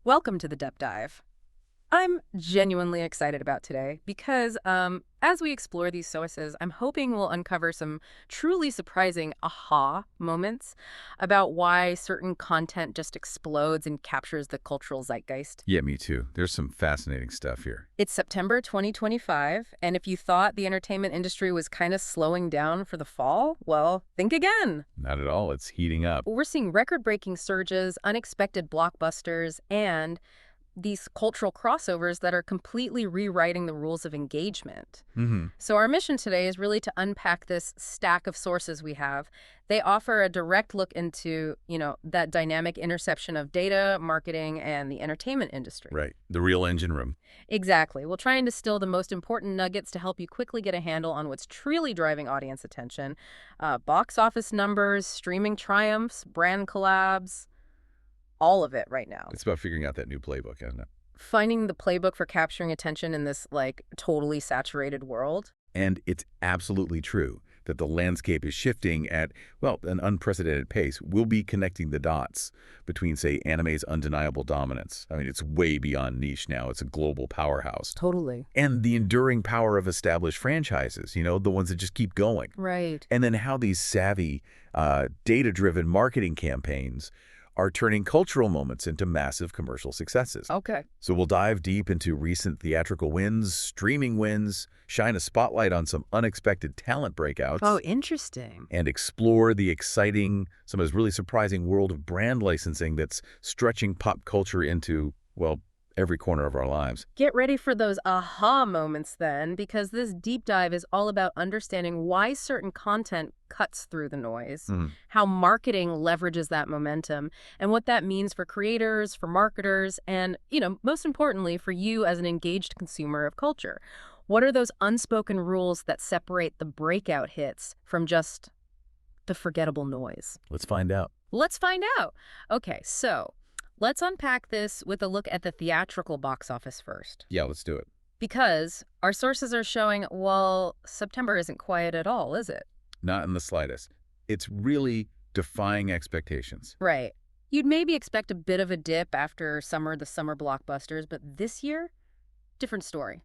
Welcome to the Depth Dive. I'm genuinely excited about today because as we explore these sources, I'm hoping we'll uncover some truly surprising aha moments about why certain content just explodes and captures the cultural zeitgeist. Yeah, me too. There's some fascinating stuff here. It's September 2025, and if you thought the entertainment industry was kind of slowing down for the fall, well, think again. Not at all. It's heating up. We're seeing record-breaking surges, unexpected blockbusters, and these cultural crossovers that are completely rewriting the rules of engagement. So our mission today is really to unpack this stack of sources we have. They offer a direct look into, that dynamic intersection of data, marketing, and the entertainment industry. Right. The real engine room. Exactly. We'll try and distill the most important nuggets to help you quickly get a handle on what's truly driving audience attention. Box office numbers, streaming triumphs, brand collabs, all of it right now. It's about figuring out that new playbook, isn't it? Finding the playbook for capturing attention in this, totally saturated world. And it's absolutely true that the landscape is shifting at, well, an unprecedented pace. We'll be connecting the dots between, say, anime's undeniable dominance. I mean, it's way beyond niche now. It's a global powerhouse. Totally. And the enduring power of established franchises, the ones that just keep going. Right. And then how these savvy, data-driven marketing campaigns are turning cultural moments into massive commercial successes. Okay. So we'll dive deep into recent theatrical wins, streaming wins, shine a spotlight on some unexpected talent breakouts. Oh, interesting. And explore the exciting, sometimes really surprising world of brand licensing that's stretching pop culture into, well, every corner of our lives. Get ready for those aha moments then, because this deep dive is all about understanding why certain content cuts through the noise, how marketing leverages that momentum, and what that means for creators, for marketers, and, most importantly, for you as an engaged consumer of culture. What are those unspoken rules that separate the breakout hits from just the forgettable noise? Let's find out. Let's find out. Okay, so let's unpack this with a look at the theatrical box office first. Yeah, let's do it. Because our sources are showing, well, September isn't quiet at all, is it? Not in the slightest. It's really defying expectations. Right. You'd maybe expect a bit of a dip after the summer blockbusters, but this year, different story.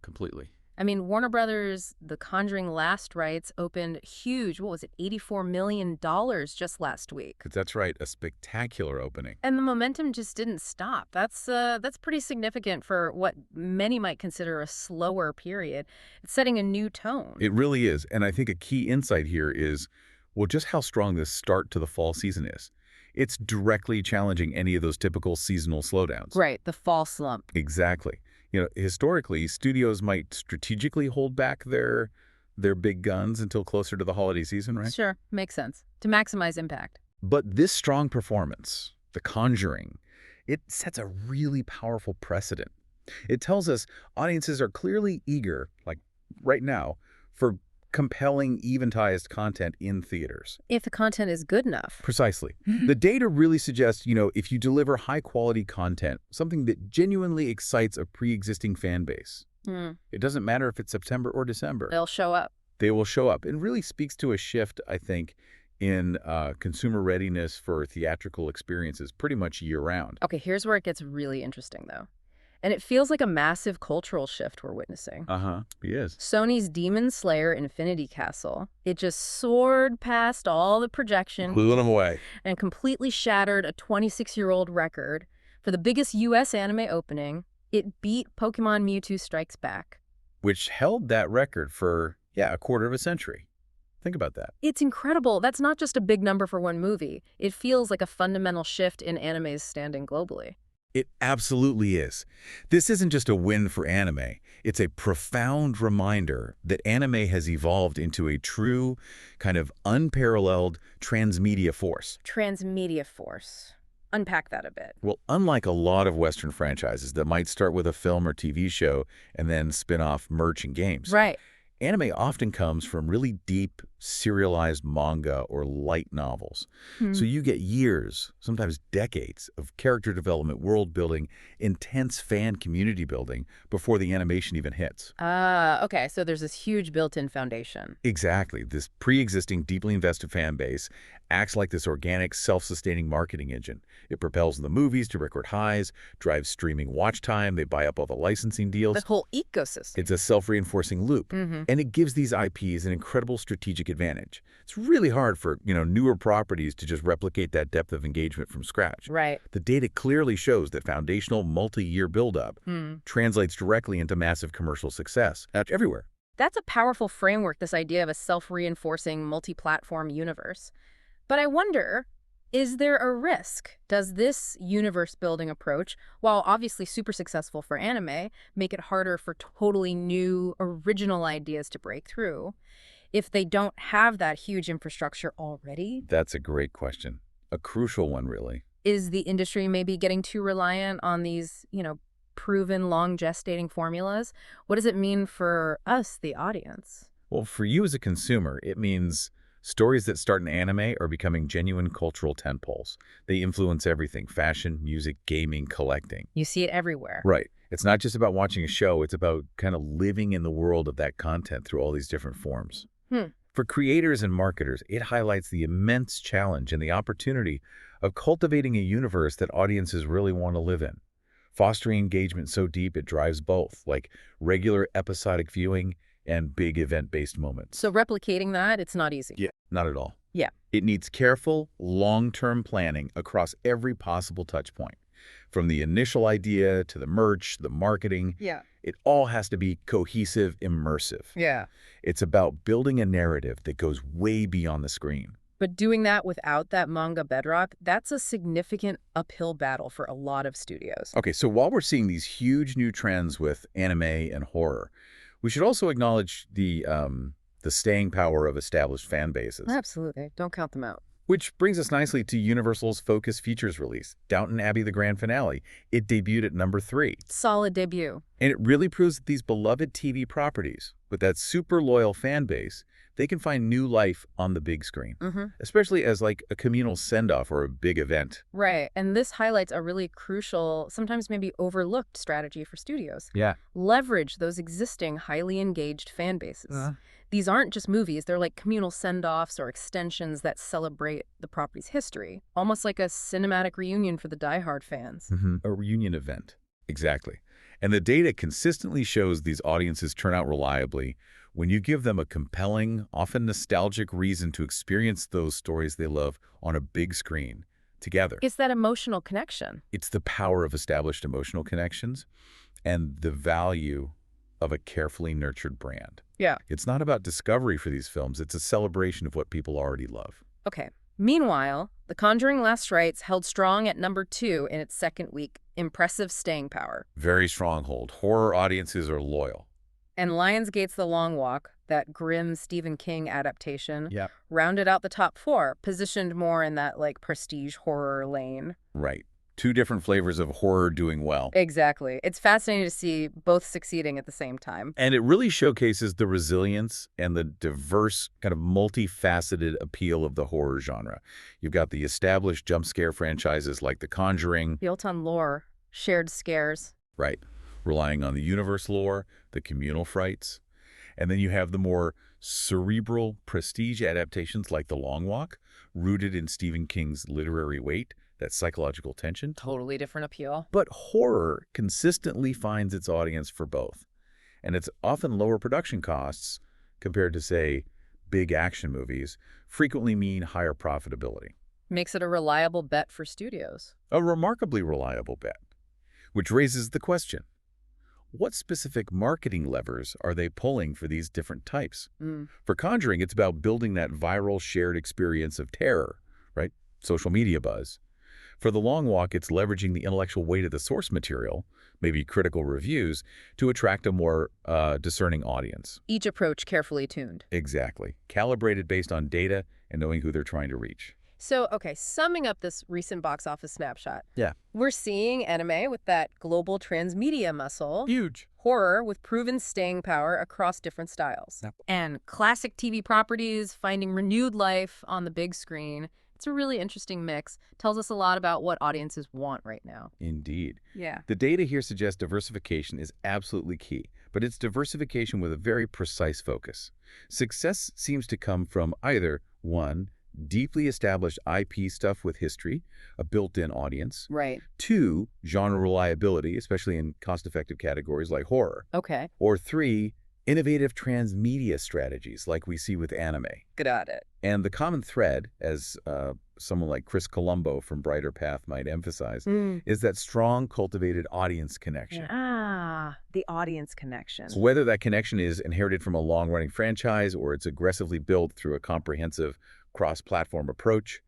Completely. I mean, Warner Brothers' The Conjuring Last Rites opened huge, what was it, $84 million just last week. That's right, a spectacular opening. And the momentum just didn't stop. That's pretty significant for what many might consider a slower period. It's setting a new tone. It really is. And I think a key insight here is, well, just how strong this start to the fall season is. It's directly challenging any of those typical seasonal slowdowns. Right, the fall slump. Exactly. Historically, studios might strategically hold back their big guns until closer to the holiday season, right? Sure, makes sense. To maximize impact. But this strong performance, The Conjuring, it sets a really powerful precedent. It tells us audiences are clearly eager, like right now, for compelling, eventized content in theaters. If the content is good enough. Precisely. The data really suggests, if you deliver high-quality content, something that genuinely excites a pre-existing fan base, it doesn't matter if it's September or December. They'll show up. They will show up. It really speaks to a shift, I think, in consumer readiness for theatrical experiences pretty much year-round. Okay, here's where it gets really interesting, though. And it feels like a massive cultural shift we're witnessing. It is. Sony's Demon Slayer Infinity Castle, it just soared past all the projection. Blew them away. And completely shattered a 26-year-old record. For the biggest U.S. anime opening, it beat Pokemon Mewtwo Strikes Back. Which held that record for, a quarter of a century. Think about that. It's incredible. That's not just a big number for one movie. It feels like a fundamental shift in anime's standing globally. It absolutely is. This isn't just a win for anime. It's a profound reminder that anime has evolved into a true, kind of unparalleled transmedia force. Transmedia force. Unpack that a bit. Well, unlike a lot of Western franchises that might start with a film or TV show and then spin off merch and games. Right. Anime often comes from really deep, serialized manga or light novels. So you get years, sometimes decades, of character development, world building, intense fan community building before the animation even hits. Okay, so there's this huge built-in foundation. Exactly. This pre-existing, deeply invested fan base acts like this organic, self-sustaining marketing engine. It propels the movies to record highs, drives streaming watch time, they buy up all the licensing deals. The whole ecosystem. It's a self-reinforcing loop, and it gives these IPs an incredible strategic advantage. It's really hard for, newer properties to just replicate that depth of engagement from scratch. Right. The data clearly shows that foundational multi-year buildup translates directly into massive commercial success everywhere. That's a powerful framework, this idea of a self-reinforcing multi-platform universe. But I wonder, is there a risk? Does this universe-building approach, while obviously super successful for anime, make it harder for totally new, original ideas to break through if they don't have that huge infrastructure already? That's a great question. A crucial one, really. Is the industry maybe getting too reliant on these, proven long gestating formulas? What does it mean for us, the audience? Well, for you as a consumer, it means stories that start in anime are becoming genuine cultural tentpoles. They influence everything: fashion, music, gaming, collecting. You see it everywhere. Right. It's not just about watching a show. It's about kind of living in the world of that content through all these different forms. For creators and marketers, it highlights the immense challenge and the opportunity of cultivating a universe that audiences really want to live in. Fostering engagement so deep it drives both, like regular episodic viewing and big event-based moments. So replicating that, it's not easy. Yeah, not at all. Yeah. It needs careful, long-term planning across every possible touch point. From the initial idea to the merch, the marketing. Yeah. It all has to be cohesive, immersive. Yeah. It's about building a narrative that goes way beyond the screen. But doing that without that manga bedrock, that's a significant uphill battle for a lot of studios. Okay, so while we're seeing these huge new trends with anime and horror, we should also acknowledge the staying power of established fan bases. Absolutely. Don't count them out. Which brings us nicely to Universal's Focus Features release, Downton Abbey: The Grand Finale. It debuted at number 3. Solid debut. And it really proves that these beloved TV properties, with that super loyal fan base, they can find new life on the big screen, especially as like a communal send-off or a big event. Right. And this highlights a really crucial, sometimes maybe overlooked strategy for studios. Yeah. Leverage those existing highly engaged fan bases. These aren't just movies. They're like communal send-offs or extensions that celebrate the property's history, almost like a cinematic reunion for the diehard fans. A reunion event. Exactly. And the data consistently shows these audiences turn out reliably when you give them a compelling, often nostalgic reason to experience those stories they love on a big screen together. It's that emotional connection. It's the power of established emotional connections and the value of a carefully nurtured brand. Yeah. It's not about discovery for these films. It's a celebration of what people already love. Okay. Meanwhile, The Conjuring Last Rites held strong at number 2 in its second week. Impressive staying power. Very stronghold. Horror audiences are loyal. And Lionsgate's The Long Walk, that grim Stephen King adaptation, Yep. rounded out the top 4, positioned more in that like prestige horror lane. Right. 2 different flavors of horror doing well. Exactly. It's fascinating to see both succeeding at the same time. And it really showcases the resilience and the diverse, kind of multifaceted appeal of the horror genre. You've got the established jump scare franchises like The Conjuring. Built on lore, shared scares. Right. Relying on the universe lore, the communal frights. And then you have the more cerebral prestige adaptations like The Long Walk, rooted in Stephen King's literary weight, that psychological tension. Totally different appeal. But horror consistently finds its audience for both. And it's often lower production costs compared to, say, big action movies, frequently mean higher profitability. Makes it a reliable bet for studios. A remarkably reliable bet. Which raises the question, what specific marketing levers are they pulling for these different types? For Conjuring, it's about building that viral shared experience of terror, right? Social media buzz. For The Long Walk, it's leveraging the intellectual weight of the source material, maybe critical reviews, to attract a more discerning audience. Each approach carefully tuned. Exactly. Calibrated based on data and knowing who they're trying to reach. So, okay, summing up this recent box office snapshot. Yeah. We're seeing anime with that global transmedia muscle. Huge. Horror with proven staying power across different styles. Yep. And classic TV properties finding renewed life on the big screen. It's a really interesting mix. Tells us a lot about what audiences want right now. Indeed. Yeah. The data here suggests diversification is absolutely key, but it's diversification with a very precise focus. Success seems to come from either, one, deeply established IP stuff with history, a built-in audience. Right. Two, genre reliability, especially in cost-effective categories like horror. Okay. Or three, innovative transmedia strategies like we see with anime. Got it. And the common thread, as someone like Chris Colombo from Brighter Path might emphasize, is that strong, cultivated audience connection. Ah, the audience connection. So whether that connection is inherited from a long-running franchise or it's aggressively built through a comprehensive cross-platform approach,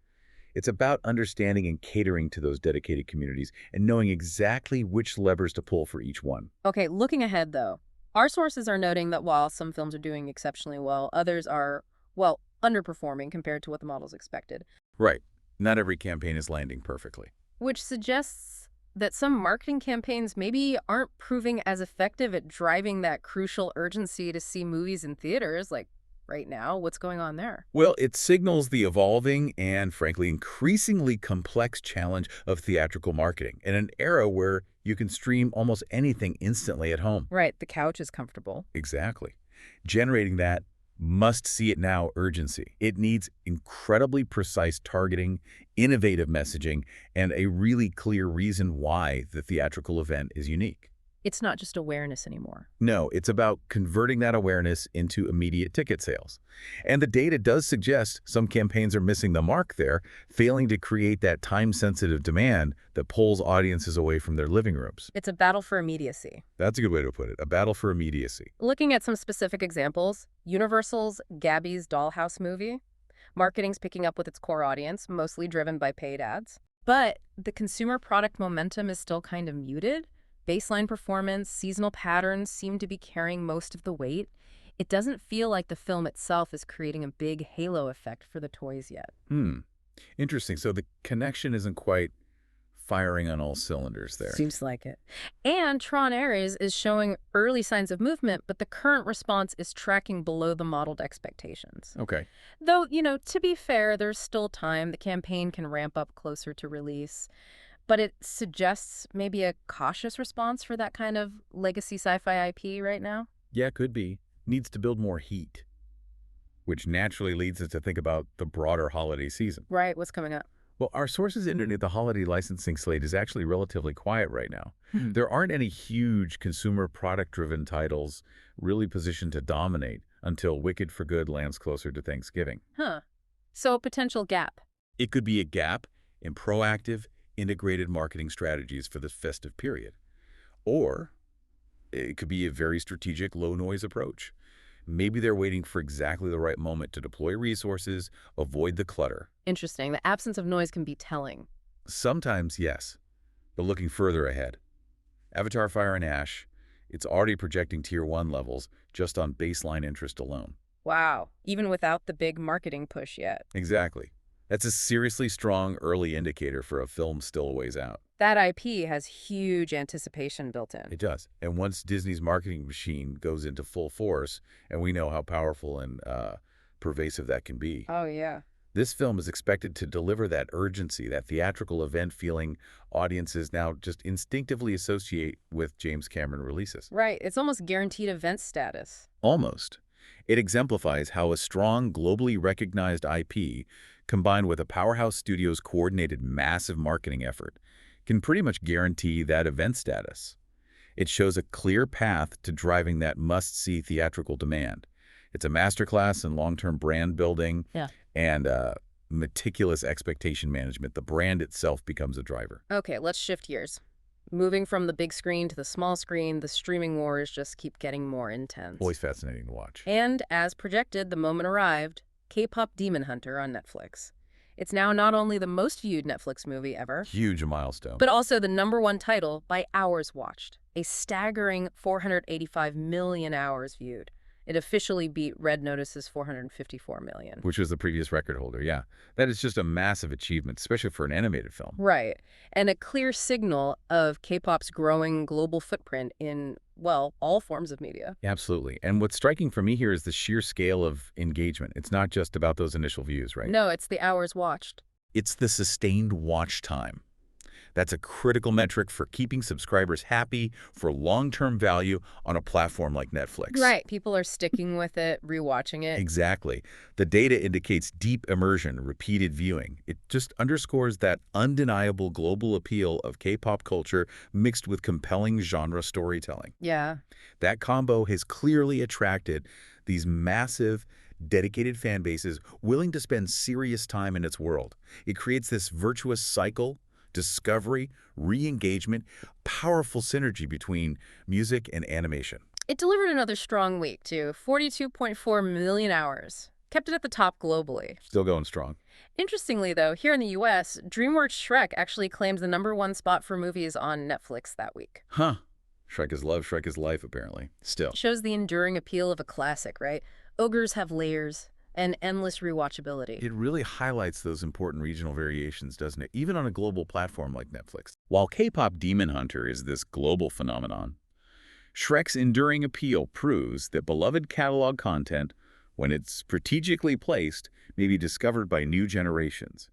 it's about understanding and catering to those dedicated communities and knowing exactly which levers to pull for each one. Okay, looking ahead, though, our sources are noting that while some films are doing exceptionally well, others are, well, underperforming compared to what the models expected. Right. Not every campaign is landing perfectly. Which suggests that some marketing campaigns maybe aren't proving as effective at driving that crucial urgency to see movies in theaters, like right now. What's going on there? Well, it signals the evolving and, frankly, increasingly complex challenge of theatrical marketing in an era where you can stream almost anything instantly at home. Right, the couch is comfortable. Exactly. Generating that must-see-it-now urgency. It needs incredibly precise targeting, innovative messaging, and a really clear reason why the theatrical event is unique. It's not just awareness anymore. No, it's about converting that awareness into immediate ticket sales. And the data does suggest some campaigns are missing the mark there, failing to create that time-sensitive demand that pulls audiences away from their living rooms. It's a battle for immediacy. That's a good way to put it, a battle for immediacy. Looking at some specific examples, Universal's Gabby's Dollhouse movie. Marketing's picking up with its core audience, mostly driven by paid ads. But the consumer product momentum is still kind of muted. Baseline performance, seasonal patterns seem to be carrying most of the weight. It doesn't feel like the film itself is creating a big halo effect for the toys yet. Interesting. So the connection isn't quite firing on all cylinders there. Seems like it. And Tron Ares is showing early signs of movement, but the current response is tracking below the modeled expectations. Okay. Though, to be fair, there's still time. The campaign can ramp up closer to release. But it suggests maybe a cautious response for that kind of legacy sci-fi IP right now? Yeah, could be. Needs to build more heat, which naturally leads us to think about the broader holiday season. Right, what's coming up? Well, our sources indicate the holiday licensing slate is actually relatively quiet right now. There aren't any huge consumer product-driven titles really positioned to dominate until Wicked for Good lands closer to Thanksgiving. Huh. So a potential gap. It could be a gap in proactive, integrated marketing strategies for this festive period. Or it could be a very strategic, low-noise approach. Maybe they're waiting for exactly the right moment to deploy resources, avoid the clutter. Interesting. The absence of noise can be telling. Sometimes, yes, but looking further ahead. Avatar Fire and Ash, it's already projecting Tier 1 levels just on baseline interest alone. Wow. Even without the big marketing push yet. Exactly. That's a seriously strong early indicator for a film still a ways out. That IP has huge anticipation built in. It does. And once Disney's marketing machine goes into full force, and we know how powerful and pervasive that can be, Oh, yeah. this film is expected to deliver that urgency, that theatrical event feeling audiences now just instinctively associate with James Cameron releases. Right. It's almost guaranteed event status. Almost. It exemplifies how a strong, globally recognized IP, combined with a powerhouse studio's coordinated massive marketing effort, can pretty much guarantee that event status. It shows a clear path to driving that must-see theatrical demand. It's a masterclass in long-term brand building and meticulous expectation management. The brand itself becomes a driver. Okay, let's shift gears. Moving from the big screen to the small screen, the streaming wars just keep getting more intense. Always fascinating to watch. And as projected, the moment arrived, K-pop Demon Hunter on Netflix. It's now not only the most viewed Netflix movie ever, Huge milestone. but also the #1 title by hours watched, a staggering 485 million hours viewed. It officially beat Red Notice's 454 million. Which was the previous record holder, yeah. That is just a massive achievement, especially for an animated film. Right. And a clear signal of K-pop's growing global footprint in, well, all forms of media. Absolutely. And what's striking for me here is the sheer scale of engagement. It's not just about those initial views, right? No, it's the hours watched. It's the sustained watch time. That's a critical metric for keeping subscribers happy for long-term value on a platform like Netflix. Right. People are sticking with it, rewatching it. Exactly. The data indicates deep immersion, repeated viewing. It just underscores that undeniable global appeal of K-pop culture mixed with compelling genre storytelling. Yeah. That combo has clearly attracted these massive, dedicated fan bases willing to spend serious time in its world. It creates this virtuous cycle, discovery, re-engagement, powerful synergy between music and animation. It delivered another strong week, too. 42.4 million hours. Kept it at the top globally. Still going strong. Interestingly, though, here in the U.S., DreamWorks' Shrek actually claimed the #1 spot for movies on Netflix that week. Huh. Shrek is love, Shrek is life, apparently. Still. Shows the enduring appeal of a classic, right? Ogres have layers and endless rewatchability. It really highlights those important regional variations, doesn't it? Even on a global platform like Netflix. While K-pop Demon Hunter is this global phenomenon, Shrek's enduring appeal proves that beloved catalog content, when it's strategically placed, may be discovered by new generations.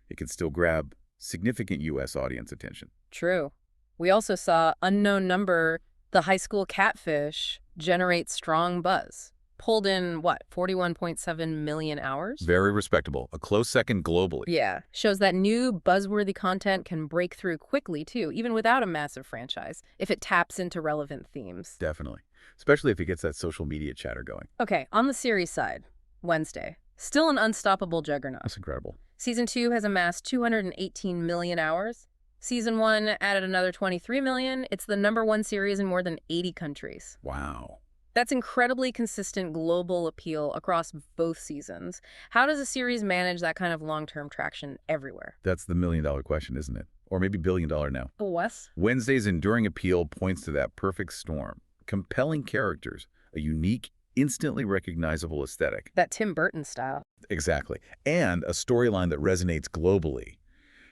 It can still grab significant U.S. audience attention. True. We also saw Unknown Number, the high school catfish, generate strong buzz. Pulled in, what, 41.7 million hours? Very respectable. A close second globally. Yeah. Shows that new buzzworthy content can break through quickly, too, even without a massive franchise, if it taps into relevant themes. Definitely. Especially if it gets that social media chatter going. Okay, on the series side, Wednesday. Still an unstoppable juggernaut. That's incredible. Season 2 has amassed 218 million hours. Season 1 added another 23 million. It's the #1 series in more than 80 countries. Wow. That's incredibly consistent global appeal across both seasons. How does a series manage that kind of long-term traction everywhere? That's the million-dollar question, isn't it? Or maybe billion-dollar now. Oh, Wes? Wednesday's enduring appeal points to that perfect storm. Compelling characters, a unique, instantly recognizable aesthetic. That Tim Burton style. Exactly. And a storyline that resonates globally.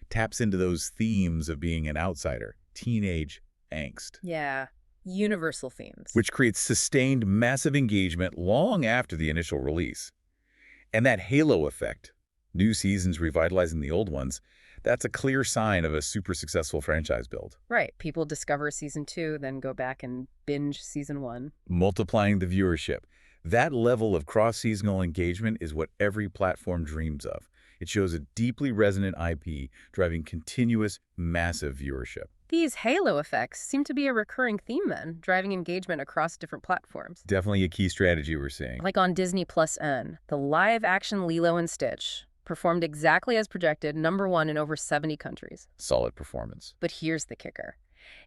Taps into those themes of being an outsider, teenage angst. Yeah. Universal themes. Which creates sustained, massive engagement long after the initial release. And that halo effect, new seasons revitalizing the old ones, that's a clear sign of a super successful franchise build. Right. People discover Season 2, then go back and binge Season 1. Multiplying the viewership. That level of cross-seasonal engagement is what every platform dreams of. It shows a deeply resonant IP driving continuous, massive viewership. These halo effects seem to be a recurring theme then, driving engagement across different platforms. Definitely a key strategy we're seeing. Like on Disney Plus N, the live-action Lilo and Stitch performed exactly as projected, #1 in over 70 countries. Solid performance. But here's the kicker.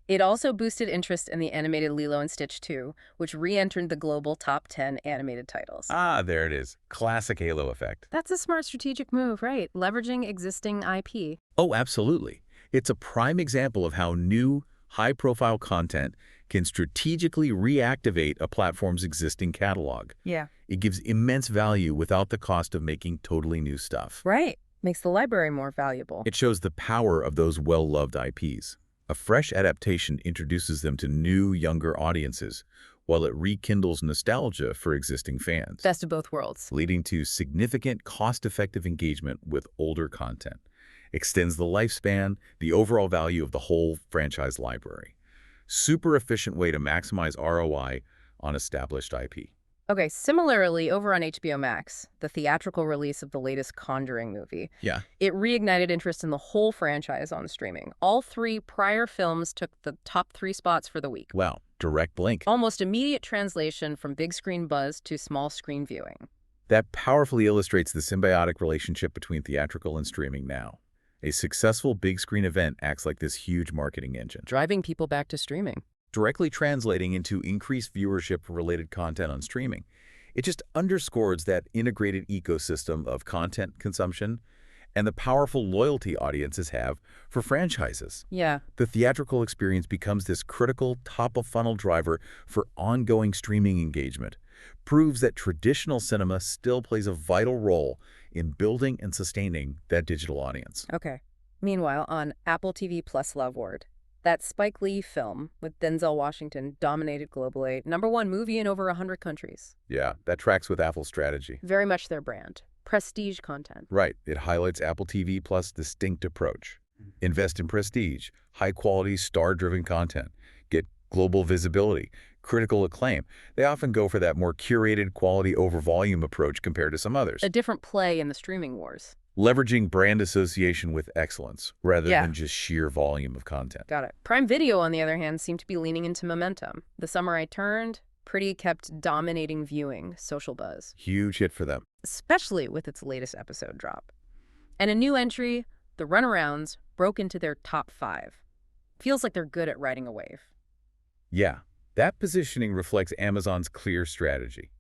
It also boosted interest in the animated Lilo and Stitch 2, which re-entered the global top 10 animated titles. Ah, there it is. Classic halo effect. That's a smart strategic move, right? Leveraging existing IP. Oh, absolutely. It's a prime example of how new, high-profile content can strategically reactivate a platform's existing catalog. Yeah. It gives immense value without the cost of making totally new stuff. Right. Makes the library more valuable. It shows the power of those well-loved IPs. A fresh adaptation introduces them to new, younger audiences, while it rekindles nostalgia for existing fans. Best of both worlds. Leading to significant, cost-effective engagement with older content. Extends the lifespan, the overall value of the whole franchise library. Super efficient way to maximize ROI on established IP. Okay, similarly, over on HBO Max, the theatrical release of the latest Conjuring movie, it reignited interest in the whole franchise on streaming. All 3 prior films took the top 3 spots for the week. Wow, direct link. Almost immediate translation from big screen buzz to small screen viewing. That powerfully illustrates the symbiotic relationship between theatrical and streaming now. A successful big screen event acts like this huge marketing engine, Driving people back to streaming. directly translating into increased viewership for related content on streaming. It just underscores that integrated ecosystem of content consumption and the powerful loyalty audiences have for franchises. Yeah. The theatrical experience becomes this critical top-of-funnel driver for ongoing streaming engagement, proves that traditional cinema still plays a vital role in building and sustaining that digital audience. Okay. Meanwhile, on Apple TV Plus Love Word, that Spike Lee film with Denzel Washington dominated globally, #1 movie in over 100 countries. Yeah, that tracks with Apple's strategy. Very much their brand. Prestige content. Right. It highlights Apple TV Plus' distinct approach. Invest in prestige, high-quality, star-driven content. Get global visibility, critical acclaim. They often go for that more curated quality over volume approach compared to some others. A different play in the streaming wars. Leveraging brand association with excellence rather than just sheer volume of content. Got it. Prime Video, on the other hand, seemed to be leaning into momentum. The Summer I Turned pretty kept dominating viewing, social buzz. Huge hit for them. Especially with its latest episode drop. And a new entry, The Runarounds, broke into their top 5. Feels like they're good at riding a wave. Yeah, that positioning reflects Amazon's clear strategy.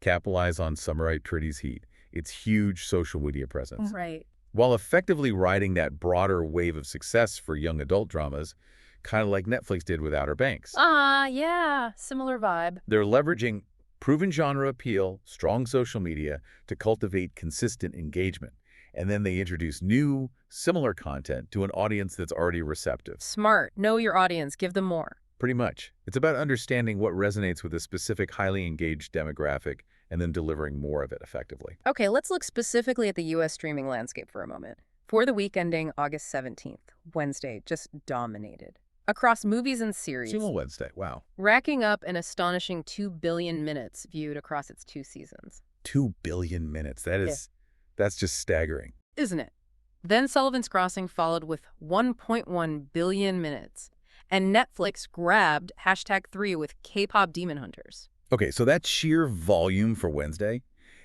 Capitalize on Summer I Turned's heat, its huge social media presence. Right. While effectively riding that broader wave of success for young adult dramas, kind of like Netflix did with Outer Banks. Yeah, similar vibe. They're leveraging proven genre appeal, strong social media to cultivate consistent engagement. And then they introduce new, similar content to an audience that's already receptive. Smart. Know your audience. Give them more. Pretty much. It's about understanding what resonates with a specific, highly engaged demographic and then delivering more of it effectively. Okay, let's look specifically at the U.S. streaming landscape for a moment. For the week ending August 17th, Wednesday just dominated. Across movies and series. Single Wednesday, wow. Racking up an astonishing 2 billion minutes viewed across its 2 seasons. 2 billion minutes. That's just staggering. Isn't it? Then Sullivan's Crossing followed with 1.1 billion minutes. And Netflix grabbed #3 with K-pop Demon Hunters. Okay, so that sheer volume for Wednesday,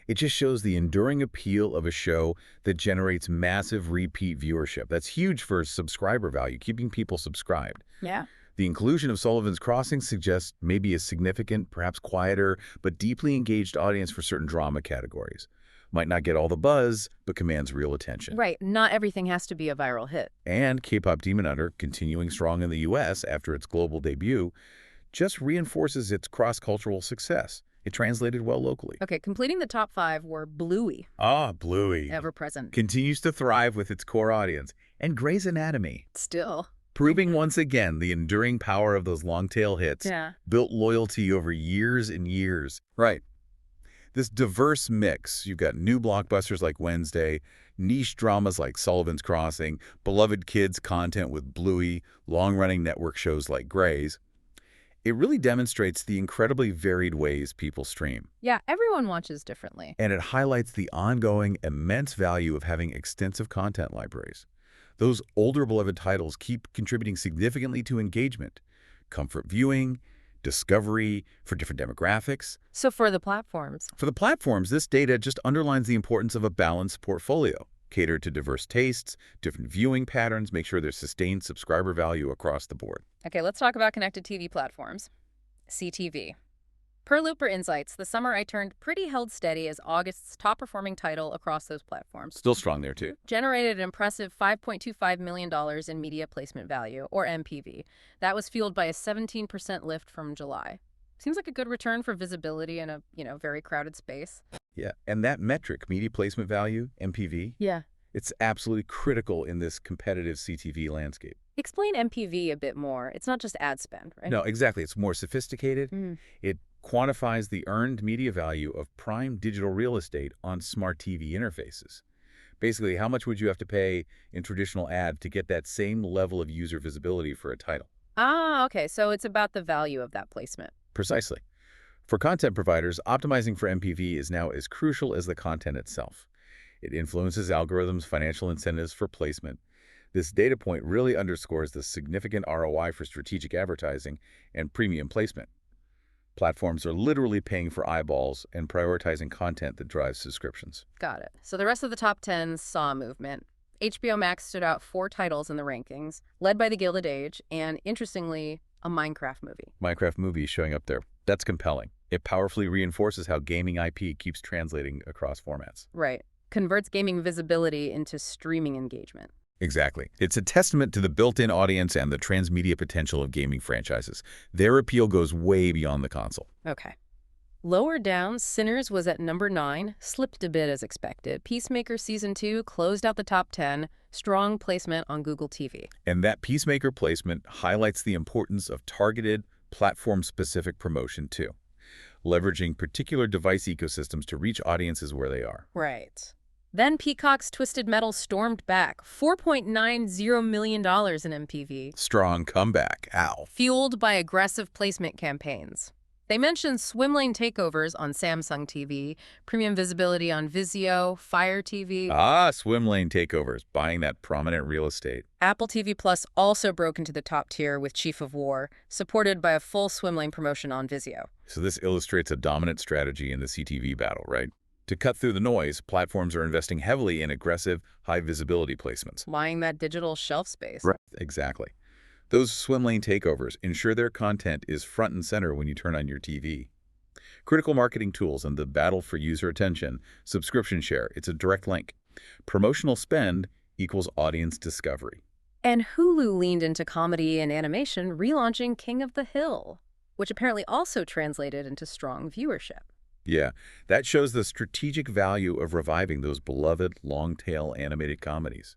it just shows the enduring appeal of a show that generates massive repeat viewership. That's huge for subscriber value, keeping people subscribed. Yeah. The inclusion of Sullivan's Crossing suggests maybe a significant, perhaps quieter, but deeply engaged audience for certain drama categories. Might not get all the buzz, but commands real attention. Right. Not everything has to be a viral hit. And K-pop Demon Hunter, continuing strong in the U.S. after its global debut, just reinforces its cross-cultural success. It translated well locally. Okay, completing the top 5 were Bluey. Bluey. Ever present. Continues to thrive with its core audience. And Grey's Anatomy. Still. Proving once again the enduring power of those long-tail hits. Yeah. Built loyalty over years and years. Right. This diverse mix, you've got new blockbusters like Wednesday, niche dramas like Sullivan's Crossing, beloved kids content with Bluey, long-running network shows like Grey's. It really demonstrates the incredibly varied ways people stream. Yeah, everyone watches differently. And it highlights the ongoing immense value of having extensive content libraries. Those older beloved titles keep contributing significantly to engagement, comfort viewing, discovery for different demographics. So for the platforms? For the platforms, this data just underlines the importance of a balanced portfolio. Cater to diverse tastes, different viewing patterns, make sure there's sustained subscriber value across the board. Okay, let's talk about connected TV platforms. CTV. Per Looper Insights, The Summer I Turned pretty held steady as August's top-performing title across those platforms. Still strong there, too. Generated an impressive $5.25 million in media placement value, or MPV. That was fueled by a 17% lift from July. Seems like a good return for visibility in a, very crowded space. Yeah, and that metric, media placement value, MPV, it's absolutely critical in this competitive CTV landscape. Explain MPV a bit more. It's not just ad spend, right? No, exactly. It's more sophisticated. It quantifies the earned media value of prime digital real estate on smart TV interfaces. Basically, how much would you have to pay in traditional ad to get that same level of user visibility for a title? Okay. So it's about the value of that placement. Precisely. For content providers, optimizing for MPV is now as crucial as the content itself. It influences algorithms' financial incentives for placement. This data point really underscores the significant ROI for strategic advertising and premium placement. Platforms are literally paying for eyeballs and prioritizing content that drives subscriptions. Got it. So the rest of the top 10 saw a movement. HBO Max stood out 4 titles in the rankings, led by The Gilded Age, and interestingly, a Minecraft movie. Minecraft movie showing up there. That's compelling. It powerfully reinforces how gaming IP keeps translating across formats. Right. Converts gaming visibility into streaming engagement. Exactly. It's a testament to the built-in audience and the transmedia potential of gaming franchises. Their appeal goes way beyond the console. Okay. Lower down, Sinners was at number 9, slipped a bit as expected. Peacemaker Season 2 closed out the top 10, strong placement on Google TV. And that Peacemaker placement highlights the importance of targeted, platform-specific promotion, too, leveraging particular device ecosystems to reach audiences where they are. Right. Then Peacock's Twisted Metal stormed back, $4.90 million in MPV. Strong comeback. Ow. Fueled by aggressive placement campaigns. They mentioned swim lane takeovers on Samsung TV, premium visibility on Vizio, Fire TV. Ah, swim lane takeovers, buying that prominent real estate. Apple TV Plus also broke into the top tier with Chief of War, supported by a full swim lane promotion on Vizio. So this illustrates a dominant strategy in the CTV battle, right? To cut through the noise, platforms are investing heavily in aggressive, high-visibility placements. Buying that digital shelf space. Right. Exactly. Those swim lane takeovers ensure their content is front and center when you turn on your TV. Critical marketing tools and the battle for user attention, subscription share, it's a direct link. Promotional spend equals audience discovery. And Hulu leaned into comedy and animation, relaunching King of the Hill, which apparently also translated into strong viewership. Yeah, that shows the strategic value of reviving those beloved long-tail animated comedies.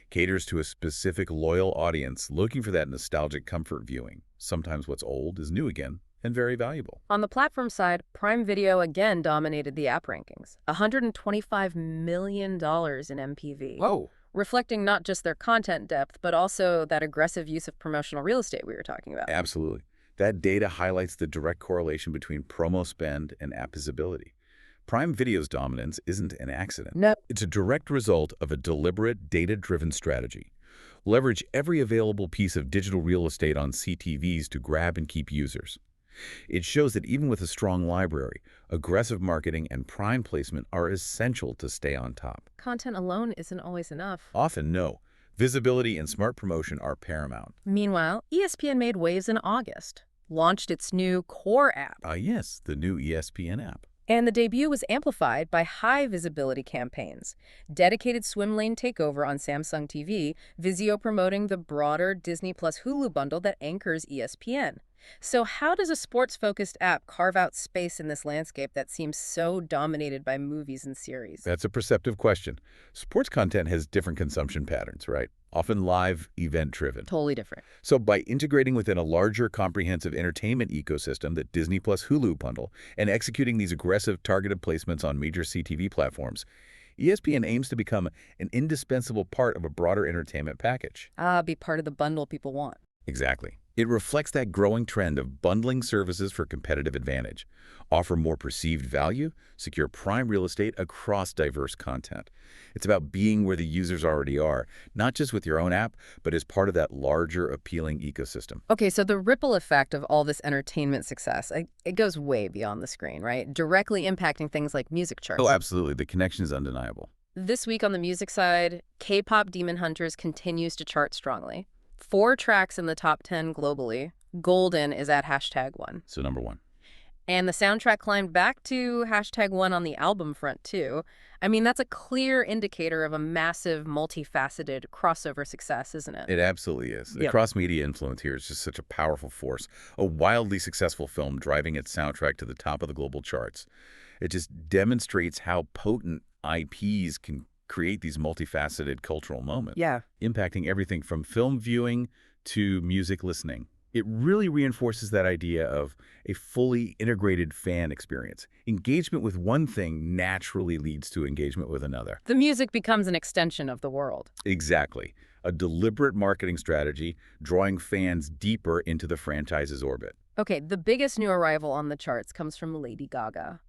Caters to a specific loyal audience looking for that nostalgic comfort viewing. Sometimes what's old is new again and very valuable. On the platform side, Prime Video again dominated the app rankings, $125 million in MPV. Whoa. Reflecting not just their content depth, but also that aggressive use of promotional real estate we were talking about. Absolutely. That data highlights the direct correlation between promo spend and app visibility. Prime Video's dominance isn't an accident. No. It's a direct result of a deliberate, data-driven strategy. Leverage every available piece of digital real estate on CTVs to grab and keep users. It shows that even with a strong library, aggressive marketing and prime placement are essential to stay on top. Content alone isn't always enough. Often, no. Visibility and smart promotion are paramount. Meanwhile, ESPN made waves in August, launched its new Core app. Yes, the new ESPN app. And the debut was amplified by high-visibility campaigns, dedicated swim lane takeover on Samsung TV, Vizio promoting the broader Disney Plus Hulu bundle that anchors ESPN. So how does a sports-focused app carve out space in this landscape that seems so dominated by movies and series? That's a perceptive question. Sports content has different consumption patterns, right? Often live, event-driven. Totally different. So by integrating within a larger, comprehensive entertainment ecosystem, the Disney Plus Hulu bundle, and executing these aggressive, targeted placements on major CTV platforms, ESPN aims to become an indispensable part of a broader entertainment package. Be part of the bundle people want. Exactly. It reflects that growing trend of bundling services for competitive advantage, offer more perceived value, secure prime real estate across diverse content. It's about being where the users already are, not just with your own app, but as part of that larger, appealing ecosystem. Okay, so the ripple effect of all this entertainment success, it goes way beyond the screen, right? Directly impacting things like music charts. Oh, absolutely. The connection is undeniable. This week on the music side, K-pop Demon Hunters continues to chart strongly. 4 tracks in the top 10 globally. Golden is at #1. So number 1. And the soundtrack climbed back to #1 on the album front, too. I mean, that's a clear indicator of a massive, multifaceted crossover success, isn't it? It absolutely is. The Yep. cross-media influence here is just such a powerful force. A wildly successful film driving its soundtrack to the top of the global charts. It just demonstrates how potent IPs can create these multifaceted cultural moments. Yeah. Impacting everything from film viewing to music listening. It really reinforces that idea of a fully integrated fan experience. Engagement with one thing naturally leads to engagement with another. The music becomes an extension of the world. Exactly. A deliberate marketing strategy drawing fans deeper into the franchise's orbit. Okay, the biggest new arrival on the charts comes from Lady Gaga.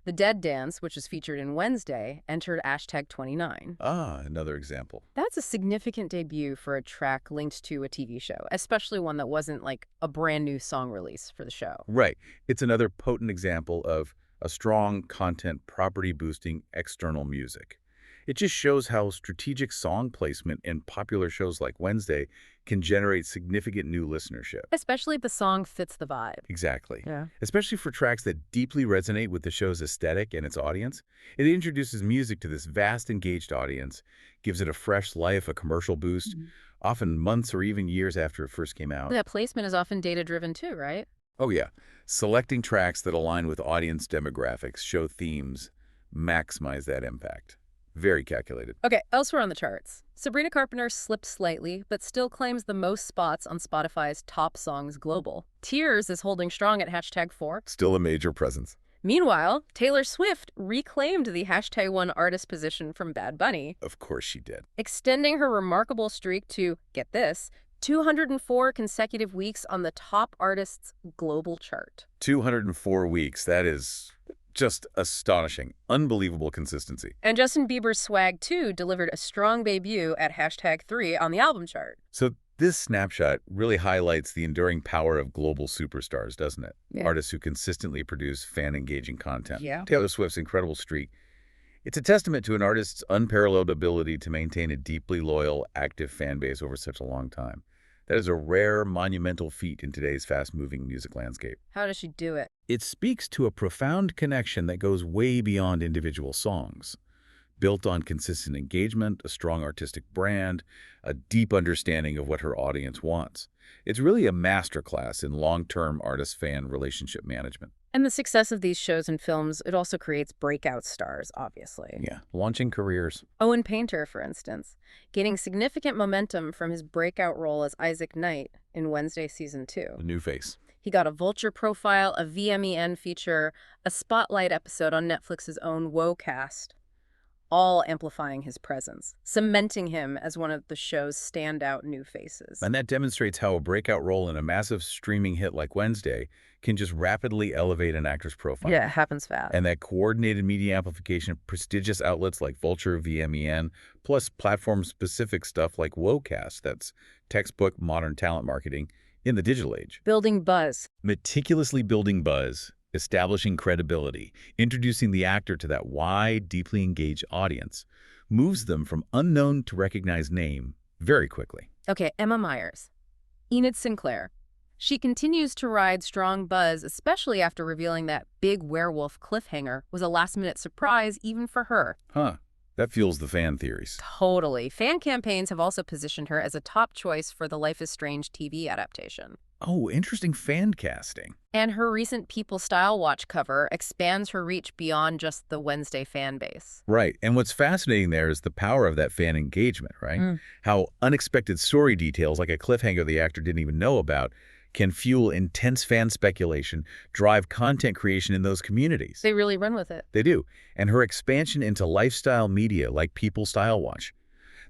The Dead Dance, which is featured in Wednesday, entered #29. Another example. That's a significant debut for a track linked to a TV show, especially one that wasn't like a brand new song release for the show. Right. It's another potent example of a strong content property boosting external music. It just shows how strategic song placement in popular shows like Wednesday can generate significant new listenership. Especially if the song fits the vibe. Exactly. Yeah. Especially for tracks that deeply resonate with the show's aesthetic and its audience. It introduces music to this vast, engaged audience, gives it a fresh life, a commercial boost, often months or even years after it first came out. That placement is often data-driven too, right? Oh yeah, selecting tracks that align with audience demographics, show themes, maximize that impact. Very calculated. Okay, elsewhere on the charts. Sabrina Carpenter slipped slightly, but still claims the most spots on Spotify's top songs global. Tears is holding strong at #4. Still a major presence. Meanwhile, Taylor Swift reclaimed the #1 artist position from Bad Bunny, Of course she did. extending her remarkable streak to, get this, 204 consecutive weeks on the top artist's global chart. 204 weeks. That is just astonishing. Unbelievable consistency. And Justin Bieber's Swag 2 delivered a strong debut at #3 on the album chart. So this snapshot really highlights the enduring power of global superstars, doesn't it? Yeah. Artists who consistently produce fan-engaging content. Yeah. Taylor Swift's incredible streak. It's a testament to an artist's unparalleled ability to maintain a deeply loyal, active fan base over such a long time. That is a rare, monumental feat in today's fast-moving music landscape. How does she do it? It speaks to a profound connection that goes way beyond individual songs. Built on consistent engagement, a strong artistic brand, a deep understanding of what her audience wants. It's really a masterclass in long-term artist-fan relationship management. And the success of these shows and films, it also creates breakout stars, obviously. Yeah, launching careers. Owen Painter, for instance, gaining significant momentum from his breakout role as Isaac Knight in Wednesday Season 2. A new face. He got a Vulture profile, a VMEN feature, a Spotlight episode on Netflix's own Woecast, all amplifying his presence, cementing him as one of the show's standout new faces. And that demonstrates how a breakout role in a massive streaming hit like Wednesday can just rapidly elevate an actor's profile. Yeah, it happens fast. And that coordinated media amplification of prestigious outlets like Vulture, VMEN, plus platform-specific stuff like Woecast, that's textbook modern talent marketing in the digital age. Building buzz. Meticulously building buzz, establishing credibility, introducing the actor to that wide, deeply engaged audience, moves them from unknown to recognized name very quickly. Okay, Emma Myers. Enid Sinclair. She continues to ride strong buzz, especially after revealing that big werewolf cliffhanger was a last-minute surprise even for her. Huh. That fuels the fan theories. Totally. Fan campaigns have also positioned her as a top choice for the Life is Strange TV adaptation. Oh, interesting fan casting. And her recent People Style Watch cover expands her reach beyond just the Wednesday fan base. Right. And what's fascinating there is the power of that fan engagement, right? How unexpected story details, like a cliffhanger the actor didn't even know about, can fuel intense fan speculation, drive content creation in those communities. They really run with it. They do. And her expansion into lifestyle media like People Style Watch,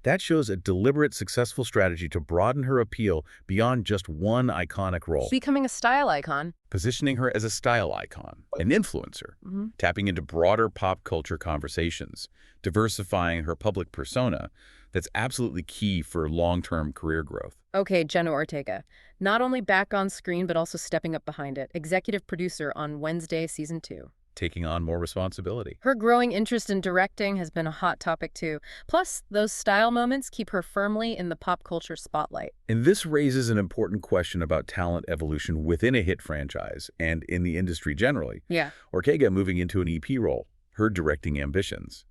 that shows a deliberate, successful strategy to broaden her appeal beyond just one iconic role. Becoming a style icon. Positioning her as a style icon, an influencer, tapping into broader pop culture conversations, diversifying her public persona. That's absolutely key for long-term career growth. Okay, Jenna Ortega. Not only back on screen, but also stepping up behind it. Executive producer on Wednesday Season 2. Taking on more responsibility. Her growing interest in directing has been a hot topic too. Plus, those style moments keep her firmly in the pop culture spotlight. And this raises an important question about talent evolution within a hit franchise and in the industry generally. Yeah. Ortega moving into an EP role, her directing ambitions.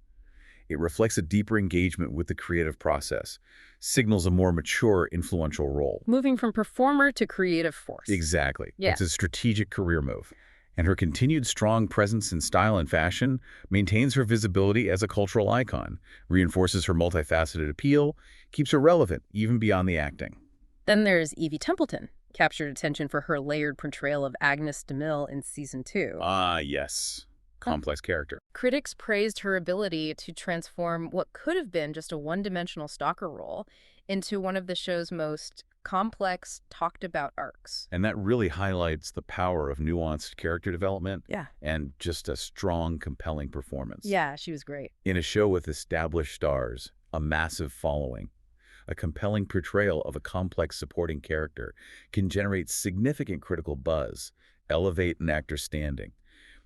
It reflects a deeper engagement with the creative process, signals a more mature, influential role. Moving from performer to creative force. Exactly. Yeah. It's a strategic career move. And her continued strong presence in style and fashion maintains her visibility as a cultural icon, reinforces her multifaceted appeal, keeps her relevant even beyond the acting. Then there's Evie Templeton, captured attention for her layered portrayal of Agnes DeMille in Season 2. Ah, yes. Complex character. Critics praised her ability to transform what could have been just a one-dimensional stalker role into one of the show's most complex, talked-about arcs. And that really highlights the power of nuanced character development Yeah. and just a strong, compelling performance. Yeah, she was great. In a show with established stars, a massive following, a compelling portrayal of a complex supporting character can generate significant critical buzz, elevate an actor's standing.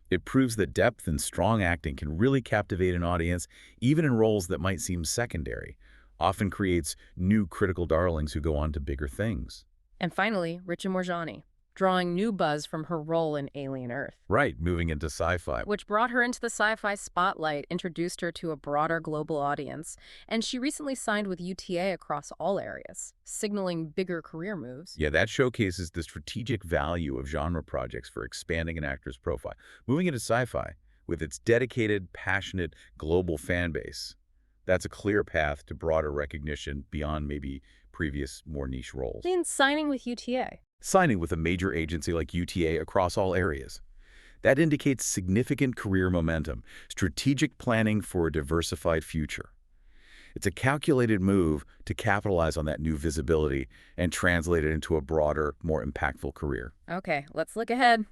It proves that depth and strong acting can really captivate an audience, even in roles that might seem secondary. Often creates new critical darlings who go on to bigger things. And finally, Richa Morjani. drawing new buzz from her role in Alien Earth. Right, moving into sci-fi. Which brought her into the sci-fi spotlight, introduced her to a broader global audience, and she recently signed with UTA across all areas, signaling bigger career moves. Yeah, that showcases the strategic value of genre projects for expanding an actor's profile. Moving into sci-fi, with its dedicated, passionate, global fan base, that's a clear path to broader recognition beyond maybe previous, more niche roles. In signing with UTA. Signing with a major agency like UTA across all areas. That indicates significant career momentum, strategic planning for a diversified future. It's a calculated move to capitalize on that new visibility and translate it into a broader, more impactful career. Okay, let's look ahead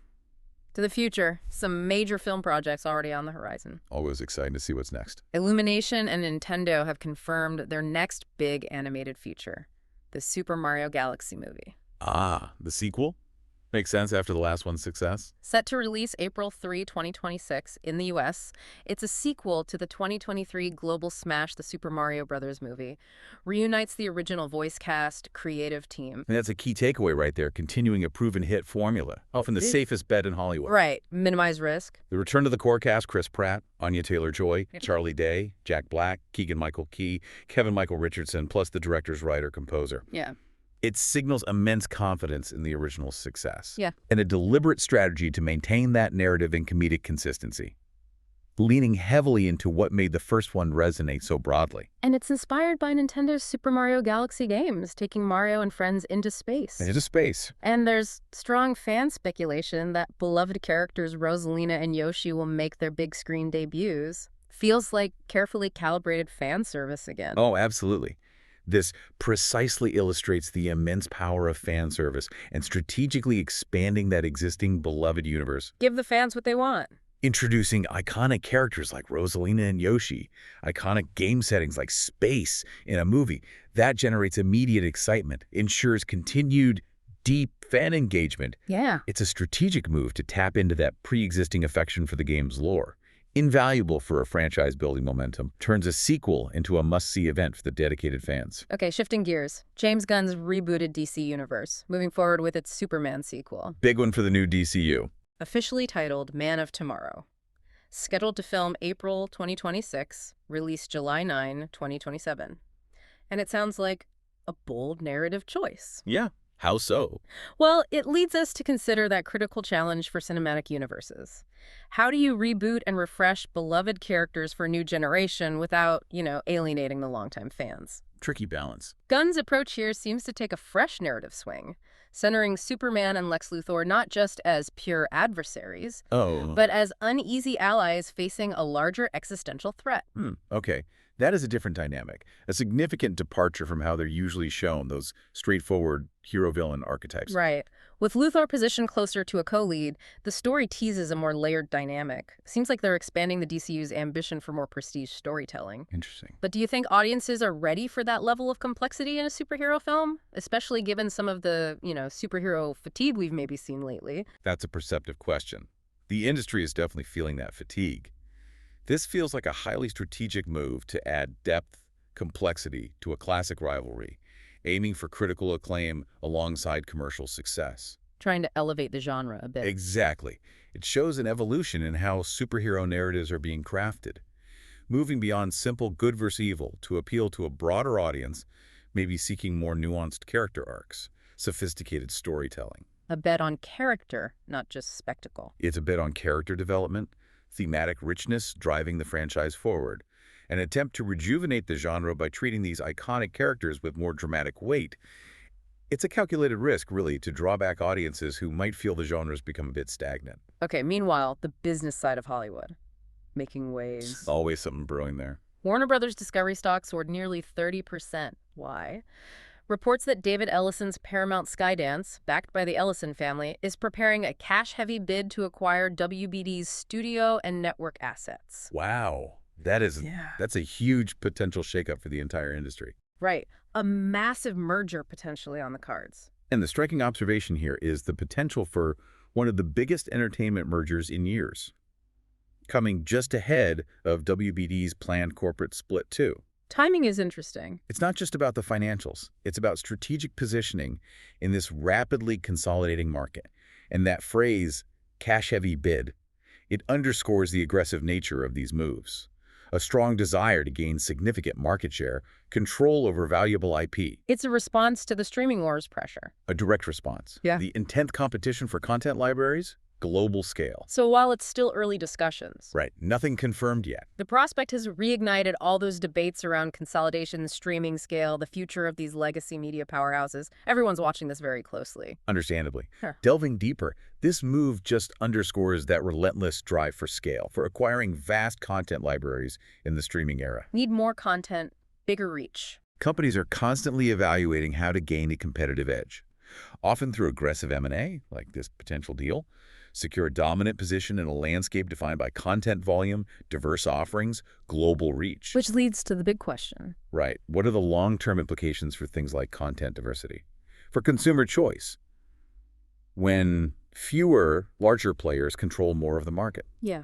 to the future. Some major film projects already on the horizon. Always exciting to see what's next. Illumination and Nintendo have confirmed their next big animated feature, the Super Mario Galaxy movie. Ah, the sequel? Makes sense after the last one's success. Set to release April 3, 2026 in the US, it's a sequel to the 2023 global smash The Super Mario Bros. Movie. Reunites the original voice cast, creative team. And that's a key takeaway right there, continuing a proven hit formula. Often the safest bet in Hollywood. Right. Minimize risk. The return to the core cast: Chris Pratt, Anya Taylor-Joy, Charlie Day, Jack Black, Keegan-Michael Key, Kevin Michael Richardson, plus the director's writer-composer. Yeah. It signals immense confidence in the original's success. Yeah. And a deliberate strategy to maintain that narrative and comedic consistency, leaning heavily into what made the first one resonate so broadly. And it's inspired by Nintendo's Super Mario Galaxy games, taking Mario and friends into space. Into space. And there's strong fan speculation that beloved characters Rosalina and Yoshi will make their big screen debuts. Feels like carefully calibrated fan service again. Oh, absolutely. This precisely illustrates the immense power of fan service and strategically expanding that existing beloved universe. Give the fans what they want. Introducing iconic characters like Rosalina and Yoshi, iconic game settings like space in a movie. That generates immediate excitement, ensures continued deep fan engagement. Yeah. It's a strategic move to tap into that pre-existing affection for the game's lore. Invaluable for a franchise building momentum, turns a sequel into a must-see event for the dedicated fans. Okay, shifting gears. James Gunn's rebooted DC Universe, moving forward with its Superman sequel. Big one for the new DCU. Officially titled Man of Tomorrow. Scheduled to film April 2026, release July 9, 2027. And it sounds like a bold narrative choice. Yeah. How so? Well, it leads us to consider that critical challenge for cinematic universes. How do you reboot and refresh beloved characters for a new generation without, alienating the longtime fans? Tricky balance. Gunn's approach here seems to take a fresh narrative swing, centering Superman and Lex Luthor not just as pure adversaries, but as uneasy allies facing a larger existential threat. Okay. That is a different dynamic, a significant departure from how they're usually shown, those straightforward hero-villain archetypes. Right. With Luthor positioned closer to a co-lead, the story teases a more layered dynamic. Seems like they're expanding the DCU's ambition for more prestige storytelling. Interesting. But do you think audiences are ready for that level of complexity in a superhero film? Especially given some of the, superhero fatigue we've maybe seen lately. That's a perceptive question. The industry is definitely feeling that fatigue. This feels like a highly strategic move to add depth, complexity to a classic rivalry, aiming for critical acclaim alongside commercial success. Trying to elevate the genre a bit. Exactly. It shows an evolution in how superhero narratives are being crafted, moving beyond simple good versus evil to appeal to a broader audience, maybe seeking more nuanced character arcs, sophisticated storytelling. A bet on character, not just spectacle. It's a bet on character development, thematic richness driving the franchise forward, an attempt to rejuvenate the genre by treating these iconic characters with more dramatic weight. It's a calculated risk, really, to draw back audiences who might feel the genre's become a bit stagnant. Okay, meanwhile, the business side of Hollywood. Making waves. Always something brewing there. Warner Brothers Discovery stock soared nearly 30%. Why? Reports that David Ellison's Paramount Skydance, backed by the Ellison family, is preparing a cash-heavy bid to acquire WBD's studio and network assets. Wow. That's a huge potential shakeup for the entire industry. Right. A massive merger potentially on the cards. And the striking observation here is the potential for one of the biggest entertainment mergers in years, coming just ahead of WBD's planned corporate split too. Timing is interesting. It's not just about the financials. It's about strategic positioning in this rapidly consolidating market, And that phrase, cash-heavy bid, it underscores the aggressive nature of these moves. A strong desire to gain significant market share, control over valuable IP. It's a response to the streaming wars pressure. A direct response. Yeah. The intense competition for content libraries, global scale. So while it's still early discussions, Right, nothing confirmed yet. the prospect has reignited all those debates around consolidation, streaming scale, the future of these legacy media powerhouses. Everyone's watching this very closely. Understandably. Sure. Delving deeper, this move just underscores that relentless drive for scale, for acquiring vast content libraries in the streaming era. Need more content, bigger reach. Companies are constantly evaluating how to gain a competitive edge, often through aggressive M&A, like this potential deal, secure a dominant position in a landscape defined by content volume, diverse offerings, global reach. Which leads to the big question. Right. What are the long-term implications for things like content diversity? For consumer choice, when fewer, larger players control more of the market? Yeah.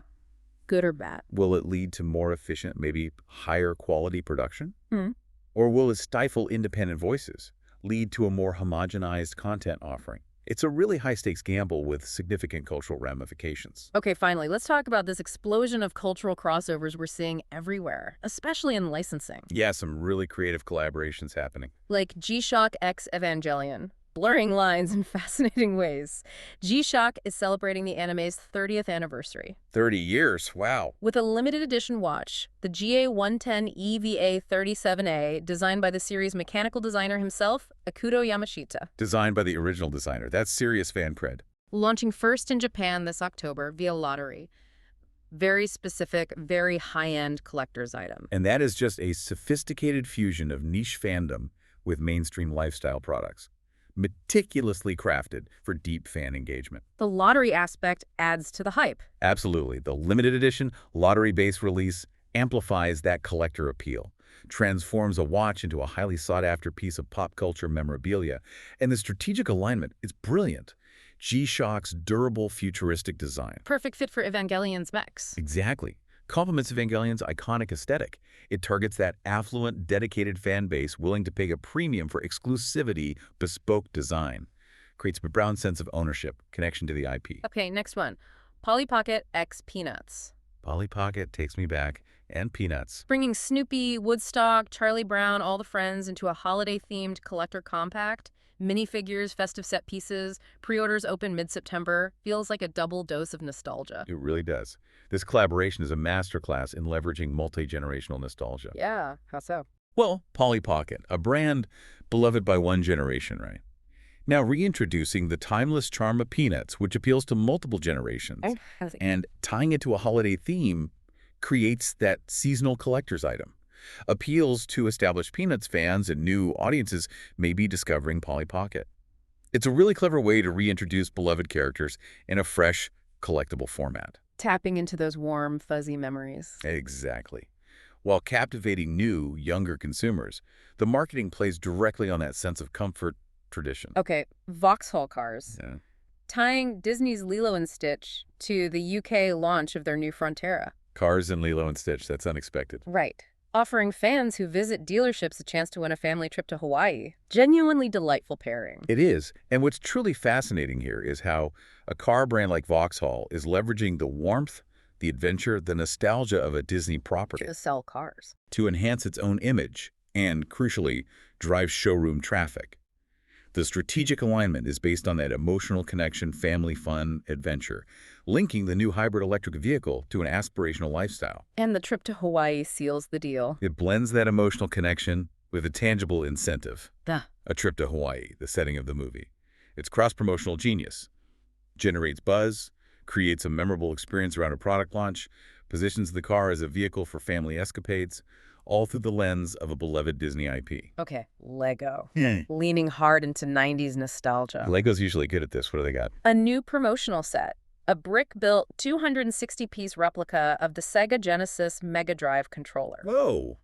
Good or bad? Will it lead to more efficient, maybe higher quality production? Hmm. Or will it stifle independent voices, lead to a more homogenized content offering? It's a really high-stakes gamble with significant cultural ramifications. Okay, finally, let's talk about this explosion of cultural crossovers we're seeing everywhere, especially in licensing. Yeah, some really creative collaborations happening. Like G-Shock Evangelion, blurring lines in fascinating ways. G-Shock is celebrating the anime's 30th anniversary. 30 years, wow. With a limited edition watch, the GA110 EVA37A, designed by the series' mechanical designer himself, Akuto Yamashita. Designed by the original designer. That's serious fan cred. Launching first in Japan this October via lottery. Very specific, very high-end collector's item. And that is just a sophisticated fusion of niche fandom with mainstream lifestyle products, meticulously crafted for deep fan engagement. The lottery aspect adds to the hype. Absolutely. The limited edition, lottery-based release amplifies that collector appeal, transforms a watch into a highly sought-after piece of pop culture memorabilia, and the strategic alignment is brilliant. G-Shock's durable, futuristic design. Perfect fit for Evangelion's mechs. Exactly. Complements Evangelion's iconic aesthetic. It targets that affluent, dedicated fan base willing to pay a premium for exclusivity, bespoke design. Creates a profound sense of ownership, connection to the IP. Okay, next one. Polly Pocket X Peanuts. Polly Pocket takes me back, and Peanuts. Bringing Snoopy, Woodstock, Charlie Brown, all the friends into a holiday-themed collector compact. Minifigures, festive set pieces, pre-orders open mid-September. Feels like a double dose of nostalgia. It really does. This collaboration is a masterclass in leveraging multi-generational nostalgia. Yeah, how so? Well, Polly Pocket, a brand beloved by one generation, right? Now reintroducing the timeless charm of Peanuts, which appeals to multiple generations. And tying it to a holiday theme creates that seasonal collector's item. Appeals to established Peanuts fans, and new audiences may be discovering Polly Pocket. It's a really clever way to reintroduce beloved characters in a fresh, collectible format. Tapping into those warm, fuzzy memories. Exactly. While captivating new, younger consumers, the marketing plays directly on that sense of comfort tradition. Okay, Vauxhall cars. Yeah. Tying Disney's Lilo and Stitch to the UK launch of their new Frontera. Cars and Lilo and Stitch, that's unexpected. Right. Offering fans who visit dealerships a chance to win a family trip to Hawaii. Genuinely delightful pairing. It is. And what's truly fascinating here is how a car brand like Vauxhall is leveraging the warmth, the adventure, the nostalgia of a Disney property To sell cars. to enhance its own image and, crucially, drive showroom traffic. The strategic alignment is based on that emotional connection, family fun, adventure, linking the new hybrid electric vehicle to an aspirational lifestyle. And the trip to Hawaii seals the deal. It blends that emotional connection with a tangible incentive. Duh. A trip to Hawaii, the setting of the movie. It's cross-promotional genius. Generates buzz, creates a memorable experience around a product launch, positions the car as a vehicle for family escapades, all through the lens of a beloved Disney IP. Okay, Lego. Yeah. Leaning hard into 90s nostalgia. Lego's usually good at this. What do they got? A new promotional set. A brick-built 260-piece replica of the Sega Genesis Mega Drive controller. Whoa!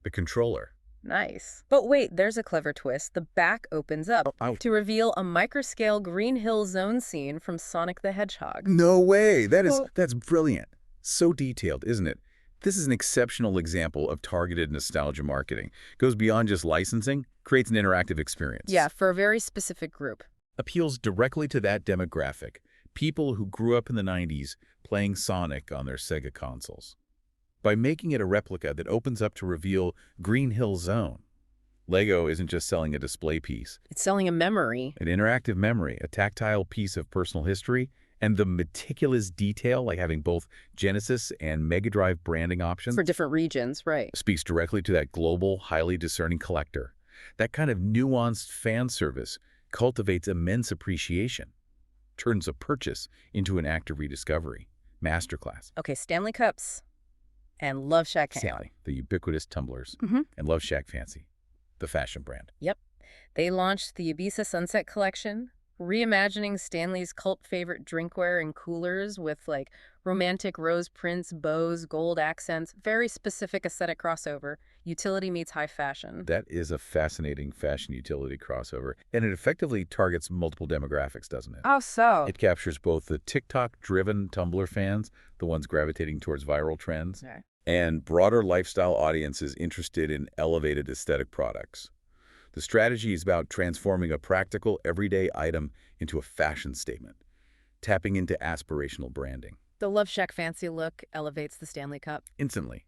The controller. Nice. But wait, there's a clever twist. The back opens up to reveal a microscale Green Hill Zone scene from Sonic the Hedgehog. No way! That's brilliant. So detailed, isn't it? This is an exceptional example of targeted nostalgia marketing. Goes beyond just licensing, creates an interactive experience. Yeah, for a very specific group. appeals directly to that demographic, people who grew up in the 90s playing Sonic on their Sega consoles. By making it a replica that opens up to reveal Green Hill Zone, LEGO isn't just selling a display piece. It's selling a memory. An interactive memory, a tactile piece of personal history, and the meticulous detail, like having both Genesis and Mega Drive branding options. For different regions, right. Speaks directly to that global, highly discerning collector. That kind of nuanced fan service cultivates immense appreciation, turns a purchase into an act of rediscovery. Masterclass. Okay, Stanley Cups and Love Shack Fancy. Stanley, the ubiquitous tumblers, and Love Shack Fancy, the fashion brand. Yep. They launched the Ibiza Sunset Collection, reimagining Stanley's cult favorite drinkware and coolers with like romantic rose prints, bows, gold accents, very specific aesthetic crossover. Utility meets high fashion. That is a fascinating fashion utility crossover, and it effectively targets multiple demographics, doesn't it? Oh, so? It captures both the TikTok-driven Tumblr fans, the ones gravitating towards viral trends, and broader lifestyle audiences interested in elevated aesthetic products. The strategy is about transforming a practical, everyday item into a fashion statement, tapping into aspirational branding. The Love Shack Fancy look elevates the Stanley Cup. Instantly.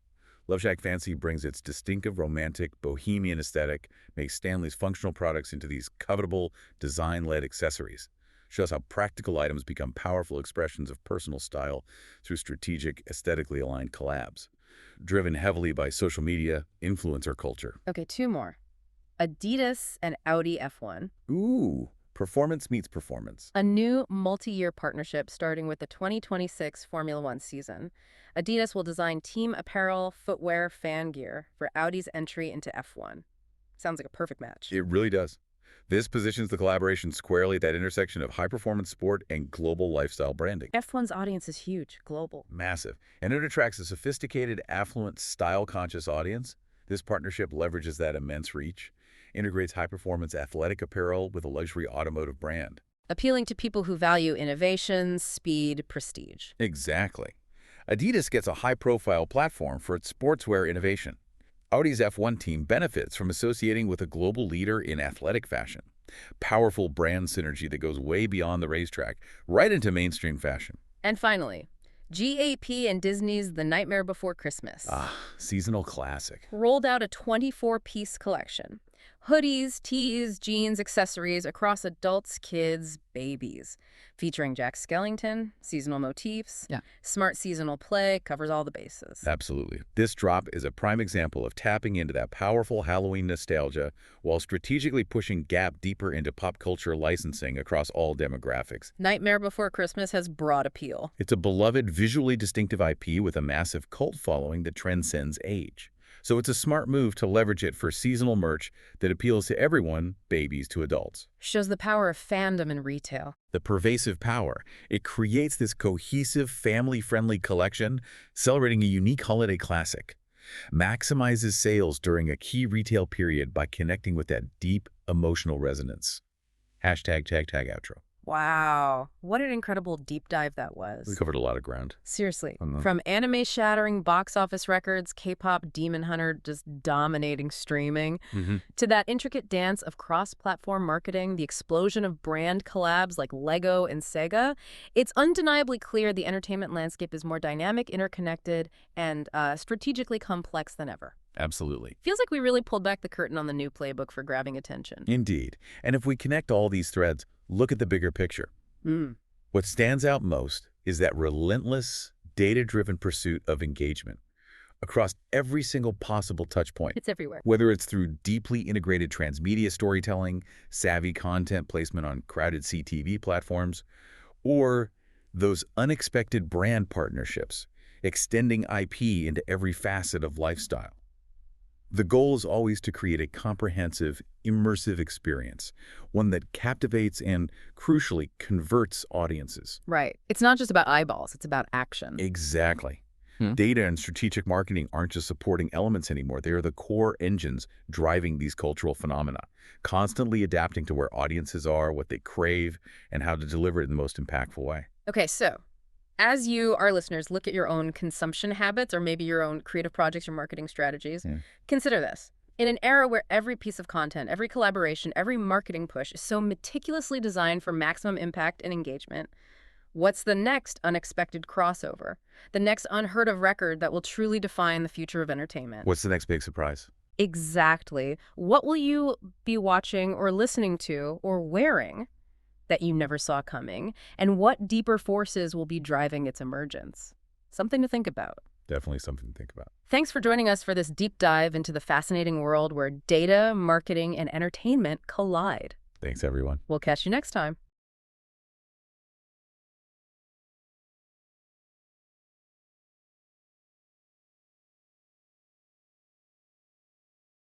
Love Shack Fancy brings its distinctive, romantic, bohemian aesthetic, makes Stanley's functional products into these covetable, design-led accessories. Shows how practical items become powerful expressions of personal style through strategic, aesthetically aligned collabs, driven heavily by social media, influencer culture. Okay, two more. Adidas and Audi F1. Ooh, performance meets performance. A new multi-year partnership starting with the 2026 Formula One season. Adidas will design team apparel, footwear, fan gear for Audi's entry into F1. Sounds like a perfect match. It really does. This positions the collaboration squarely at that intersection of high-performance sport and global lifestyle branding. F1's audience is huge, global. Massive. And it attracts a sophisticated, affluent, style-conscious audience. This partnership leverages that immense reach, integrates high-performance athletic apparel with a luxury automotive brand. Appealing to people who value innovation, speed, prestige. Exactly. Adidas gets a high-profile platform for its sportswear innovation. Audi's F1 team benefits from associating with a global leader in athletic fashion. Powerful brand synergy that goes way beyond the racetrack, right into mainstream fashion. And finally, GAP and Disney's The Nightmare Before Christmas. Ah, seasonal classic. Rolled out a 24-piece collection. Hoodies, tees, jeans, accessories across adults, kids, babies. Featuring Jack Skellington, seasonal motifs, smart seasonal play, covers all the bases. Absolutely. This drop is a prime example of tapping into that powerful Halloween nostalgia while strategically pushing Gap deeper into pop culture licensing across all demographics. Nightmare Before Christmas has broad appeal. It's a beloved, visually distinctive IP with a massive cult following that transcends age. So it's a smart move to leverage it for seasonal merch that appeals to everyone, babies to adults. Shows the power of fandom in retail. The pervasive power. It creates this cohesive, family-friendly collection celebrating a unique holiday classic. Maximizes sales during a key retail period by connecting with that deep emotional resonance. Hashtag outro. Wow, what an incredible deep dive that was. We covered a lot of ground. Seriously. From anime-shattering box office records, K-pop Demon Hunter just dominating streaming, to that intricate dance of cross-platform marketing, the explosion of brand collabs like LEGO and Sega, it's undeniably clear the entertainment landscape is more dynamic, interconnected, and strategically complex than ever. Absolutely. Feels like we really pulled back the curtain on the new playbook for grabbing attention. Indeed. And if we connect all these threads, look at the bigger picture. What stands out most is that relentless, data-driven pursuit of engagement across every single possible touch point. It's everywhere. Whether it's through deeply integrated transmedia storytelling, savvy content placement on crowded CTV platforms, or those unexpected brand partnerships, extending IP into every facet of lifestyle. The goal is always to create a comprehensive, immersive experience, one that captivates and, crucially, converts audiences. Right. It's not just about eyeballs, it's about action. Exactly. Data and strategic marketing aren't just supporting elements anymore. They are the core engines driving these cultural phenomena, constantly adapting to where audiences are, what they crave, and how to deliver it in the most impactful way. Okay, so as you, our listeners, look at your own consumption habits or maybe your own creative projects or marketing strategies, consider this. In an era where every piece of content, every collaboration, every marketing push is so meticulously designed for maximum impact and engagement, what's the next unexpected crossover? The next unheard of record that will truly define the future of entertainment? What's the next big surprise? Exactly. What will you be watching or listening to or wearing that you never saw coming? And what deeper forces will be driving its emergence? Something to think about. Definitely something to think about. Thanks for joining us for this deep dive into the fascinating world where data, marketing, and entertainment collide. Thanks, everyone. We'll catch you next time.